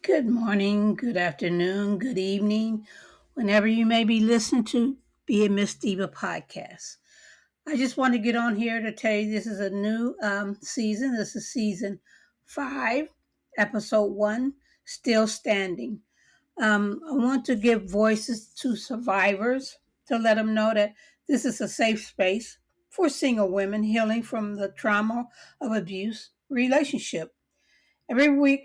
Good morning, good afternoon, good evening, whenever you may be listening to Be a Miss Diva podcast. I just want to get on here to tell you this is a new season. This is season 5, episode 1, Still Standing. I want to give voices to survivors to let them know that this is a safe space for single women healing from the trauma of abuse relationship. Every week,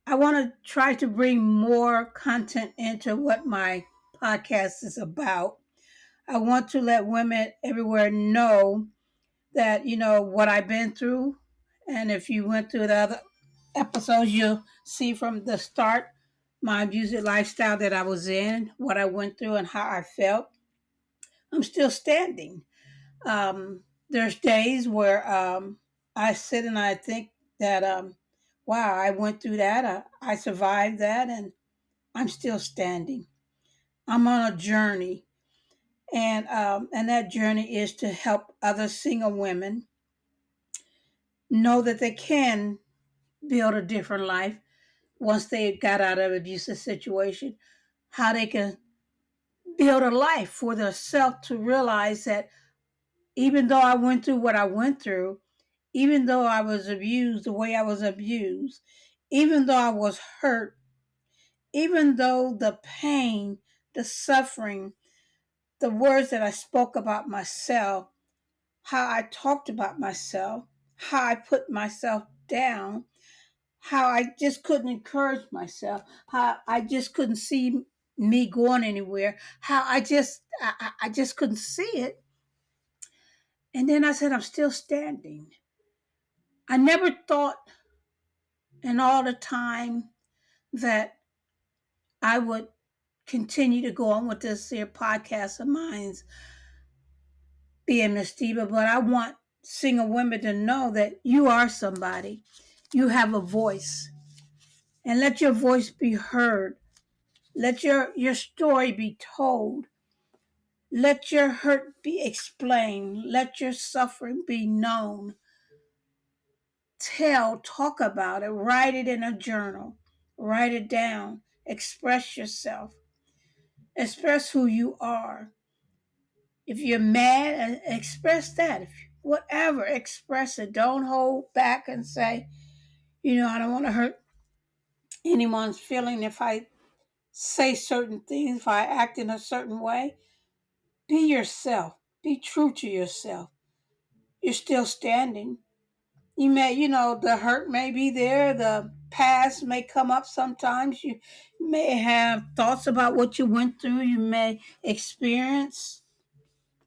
I want to try to bring more content into what my podcast is about. I want to let women everywhere know that, what I've been through. And if you went through the other episodes, you'll see from the start my abusive lifestyle that I was in, what I went through, and how I felt. I'm still standing. There's days where I sit and I think that, wow, I went through that. I survived that, and I'm still standing. I'm on a journey, and that journey is to help other single women know that they can build a different life once they got out of an abusive situation. How they can build a life for themselves to realize that even though I went through what I went through, even though I was abused the way I was abused, even though I was hurt, even though the pain, the suffering, the words that I spoke about myself, how I talked about myself, how I put myself down, how I just couldn't encourage myself, how I just couldn't see me going anywhere, how I just couldn't see it. And then I said, I'm still standing. I never thought in all the time that I would continue to go on with this here podcast of mine's being Miss Diva, but I want single women to know that you are somebody. You have a voice. And let your voice be heard. Let your story be told. Let your hurt be explained. Let your suffering be known. Talk about it. Write it in a journal. Write it down. Express yourself. Express who you are. If you're mad, express that. Whatever, express it. Don't hold back and say, I don't want to hurt anyone's feeling if I say certain things, if I act in a certain way. Be yourself. Be true to yourself. You're still standing. You may, the hurt may be there. The past may come up sometimes. You may have thoughts about what you went through. You may experience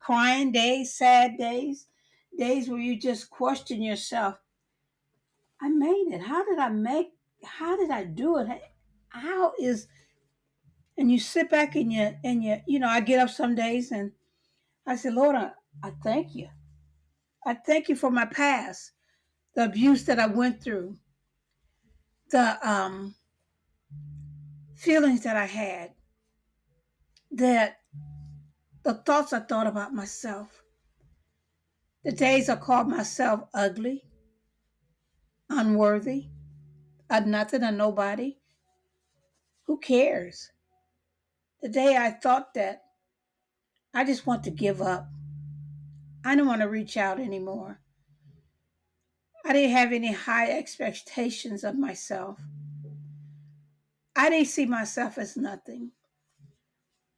crying days, sad days, days where you just question yourself. I made it. How did I do it? How is, and you sit back and I get up some days and I say, Lord, I thank you. I thank you for my past, the abuse that I went through, the feelings that I had, that the thoughts I thought about myself, the days I called myself ugly, unworthy, a nothing, a nobody. Who cares? The day I thought that I just want to give up. I don't want to reach out anymore. I didn't have any high expectations of myself. I didn't see myself as nothing.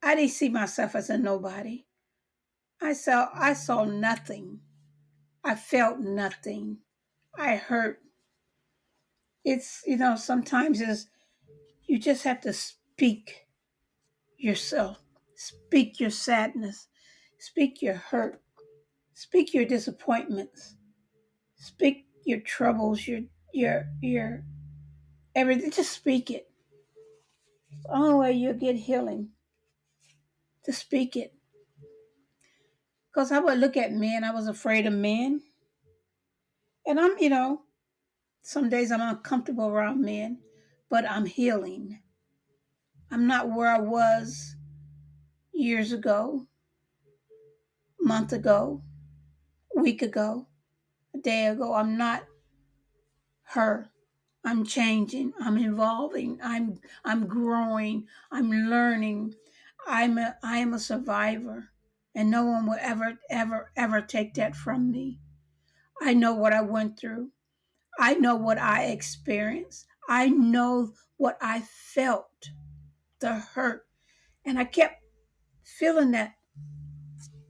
I didn't see myself as a nobody. I saw nothing. I felt nothing. I hurt. It's, sometimes you just have to speak yourself. Speak your sadness. Speak your hurt. Speak your disappointments. Speak your troubles, your everything. Just speak it. It's the only way you'll get healing. To speak it. Because I would look at men, I was afraid of men. And some days I'm uncomfortable around men, but I'm healing. I'm not where I was years ago, month ago, week ago, a day ago. I'm not her. I'm changing, I'm evolving, I'm growing, I'm learning. I am a survivor, and no one will ever take that from me. I know what I went through. I know what I experienced. I know what I felt, the hurt. And I kept feeling that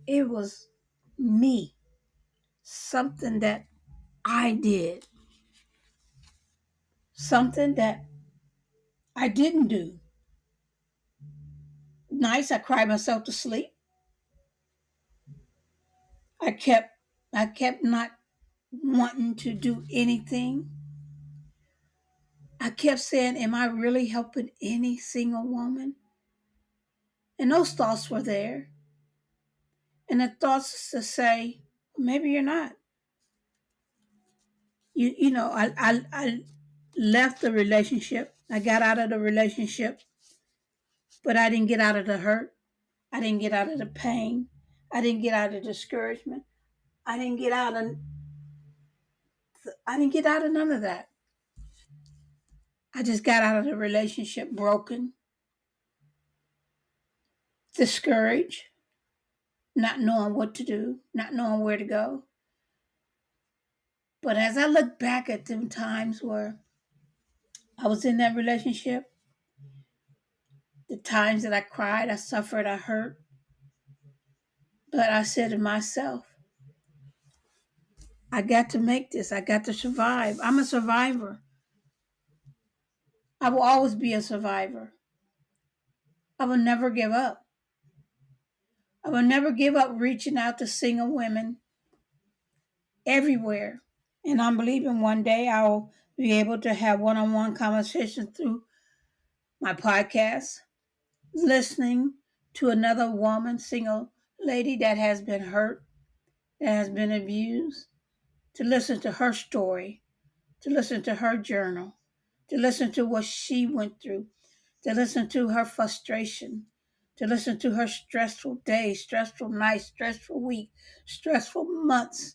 it was me, something that I did, something that I didn't do. Nights I cried myself to sleep. I kept I kept not wanting to do anything. I kept saying, am I really helping any single woman? And those thoughts were there. And the thoughts to say, maybe you're not. I left the relationship. I got out of the relationship, but I didn't get out of the hurt. I didn't get out of the pain. I didn't get out of the discouragement. I didn't get out of I didn't get out of none of that. I just got out of the relationship broken, discouraged, not knowing what to do, not knowing where to go. But as I look back at them times where I was in that relationship, the times that I cried, I suffered, I hurt, but I said to myself, I got to make this. I got to survive. I'm a survivor. I will always be a survivor. I will never give up. I will never give up reaching out to single women everywhere. And I'm believing one day I'll be able to have one on one conversations through my podcast, listening to another woman, single lady that has been hurt, that has been abused, to listen to her story, to listen to her journal, to listen to what she went through, to listen to her frustration, to listen to her stressful days, stressful nights, stressful week, stressful months,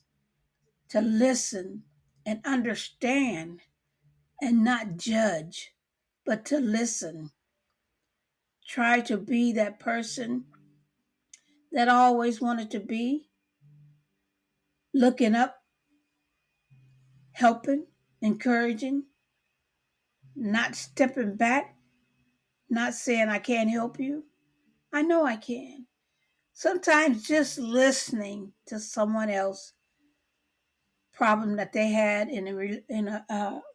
to listen and understand and not judge, but to listen. Try to be that person that I always wanted to be, looking up, helping, encouraging, not stepping back, not saying I can't help you. I know I can. Sometimes just listening to someone else problem that they had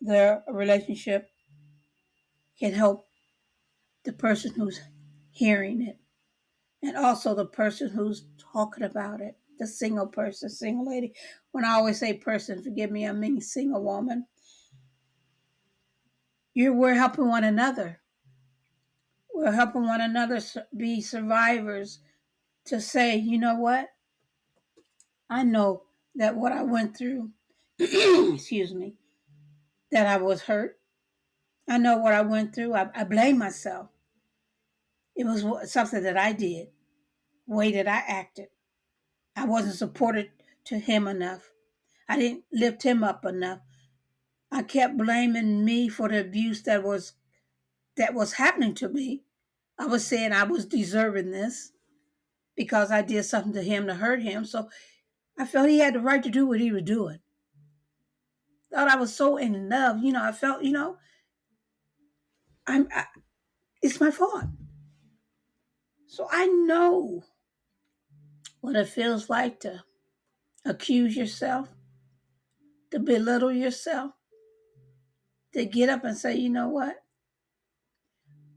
their relationship can help the person who's hearing it, and also the person who's talking about it, the single person, single lady. When I always say person, forgive me, I mean single woman. We're helping one another. We're helping one another be survivors, to say, you know what? I know that what I went through, excuse me, that I was hurt. I know what I went through. I blame myself. It was something that I did, way that I acted. I wasn't supported to him enough. I didn't lift him up enough. I kept blaming me for the abuse that was happening to me. I was saying I was deserving this because I did something to him to hurt him. So I felt he had the right to do what he was doing. Thought I was so in love. I felt, I, it's my fault. So I know what it feels like to accuse yourself, to belittle yourself, to get up and say, you know what?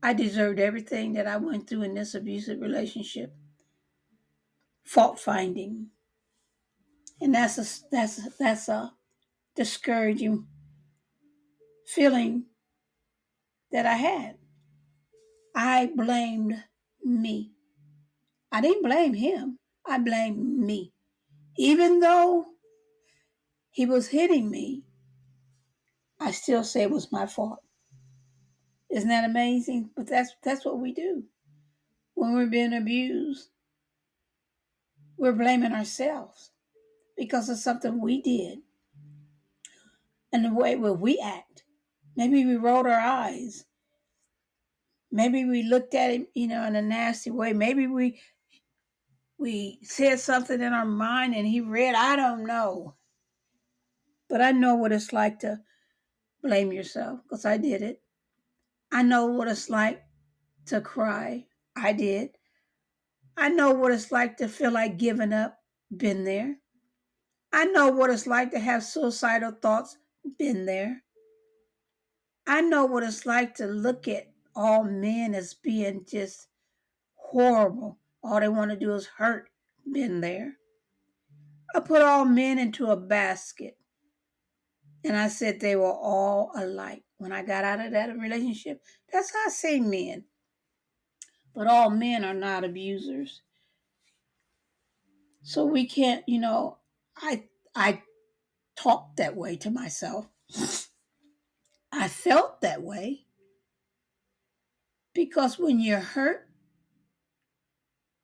I deserved everything that I went through in this abusive relationship. Fault finding. And that's a discouraging feeling that I had. I blamed me. I didn't blame him. I blamed me. Even though he was hitting me, I still say it was my fault. Isn't that amazing? But that's what we do. When we're being abused, we're blaming ourselves because of something we did and the way where we act. Maybe we rolled our eyes. Maybe we looked at him, in a nasty way. Maybe we said something in our mind and he read. I don't know. But I know what it's like to blame yourself because I did it. I know what it's like to cry. I did. I know what it's like to feel like giving up. Been there. I know what it's like to have suicidal thoughts. Been there. I know what it's like to look at all men as being just horrible. All they want to do is hurt. Been there. I put all men into a basket and I said they were all alike. When I got out of that relationship, that's how I say men. But all men are not abusers. So we can't, I talked that way to myself. I felt that way because when you're hurt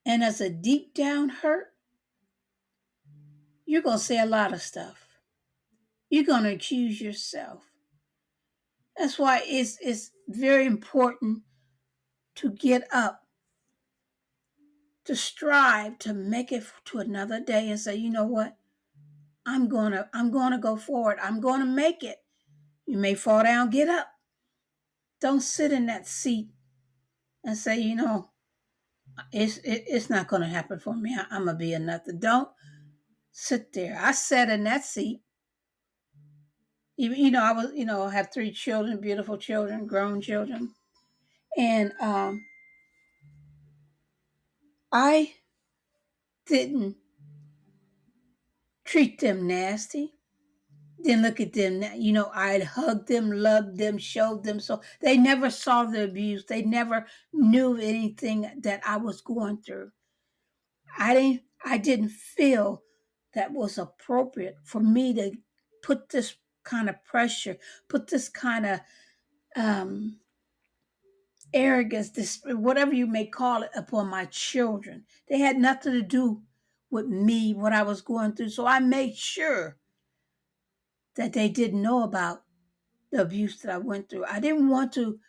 and it's a deep down hurt, you're going to say a lot of stuff. You're going to accuse yourself. That's why it's very important to get up, to strive to make it to another day and say, you know what? I'm gonna go forward. I'm gonna make it. You may fall down, get up. Don't sit in that seat and say, it's not gonna happen for me. I'm gonna be a nothing. Don't sit there. I sat in that seat. Even I was, I have 3 children, beautiful children, grown children, and I didn't treat them nasty. Then look at them. I'd hug them, loved them, showed them. So they never saw the abuse. They never knew anything that I was going through. I didn't feel that was appropriate for me to put this kind of pressure, put this kind of um, arrogance, this whatever you may call it, upon my children. They had nothing to do with me, what I was going through. So I made sure that they didn't know about the abuse that I went through. I didn't want to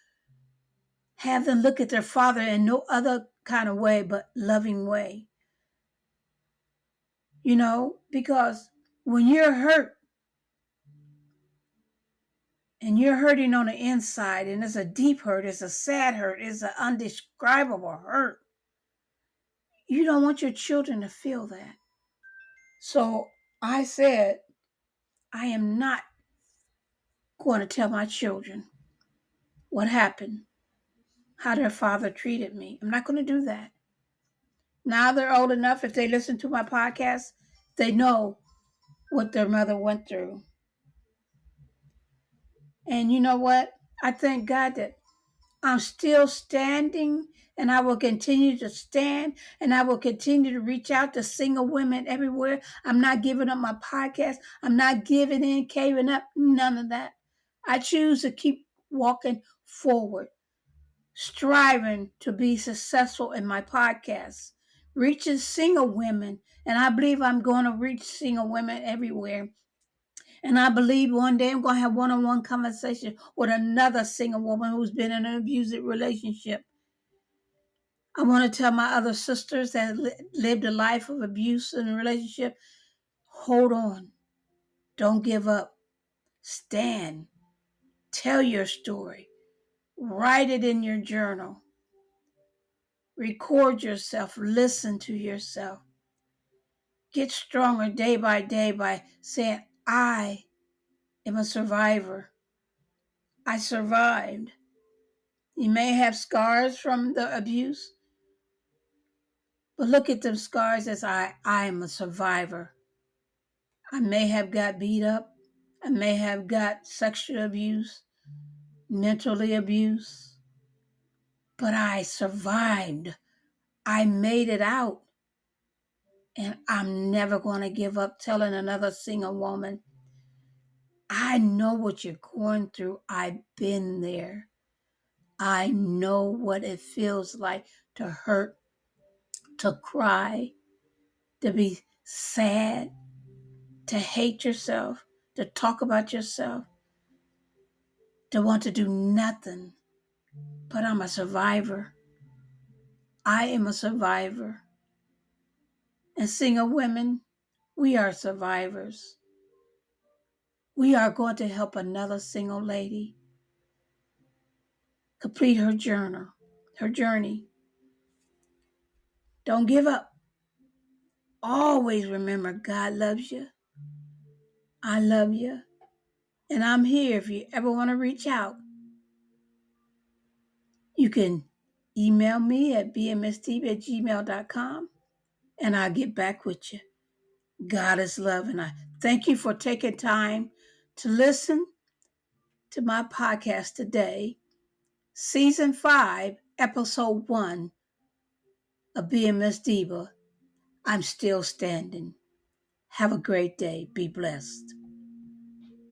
have them look at their father in no other kind of way but loving way. Because when you're hurt and you're hurting on the inside, and it's a deep hurt, it's a sad hurt, it's an undescribable hurt, you don't want your children to feel that. So I said, I am not going to tell my children what happened, how their father treated me. I'm not going to do that. Now they're old enough, if they listen to my podcast, they know what their mother went through. And you know what? I thank God that I'm still standing, and I will continue to stand, and I will continue to reach out to single women everywhere. I'm not giving up my podcast. I'm not giving in, caving up, none of that. I choose to keep walking forward, striving to be successful in my podcast, reaching single women, and I believe I'm going to reach single women everywhere. And I believe one day I'm going to have one-on-one conversation with another single woman who's been in an abusive relationship. I want to tell my other sisters that lived a life of abuse in a relationship, hold on. Don't give up. Stand. Tell your story. Write it in your journal. Record yourself. Listen to yourself. Get stronger day by day by saying, I am a survivor. I survived. You may have scars from the abuse, but look at them scars as I am a survivor. I may have got beat up. I may have got sexual abuse, mentally abused, but I survived. I made it out. And I'm never going to give up telling another single woman, I know what you're going through. I've been there. I know what it feels like to hurt, to cry, to be sad, to hate yourself, to talk about yourself. don't want to do nothing, but I'm a survivor. I am a survivor. And single women, we are survivors. We are going to help another single lady complete her journey. Don't give up. Always remember God loves you. I love you. And I'm here if you ever want to reach out. You can email me at bmssteve@gmail.com and I'll get back with you. God is love. And I thank you for taking time to listen to my podcast today, Season 5, Episode 1 of BMS Diva. I'm still standing. Have a great day. Be blessed.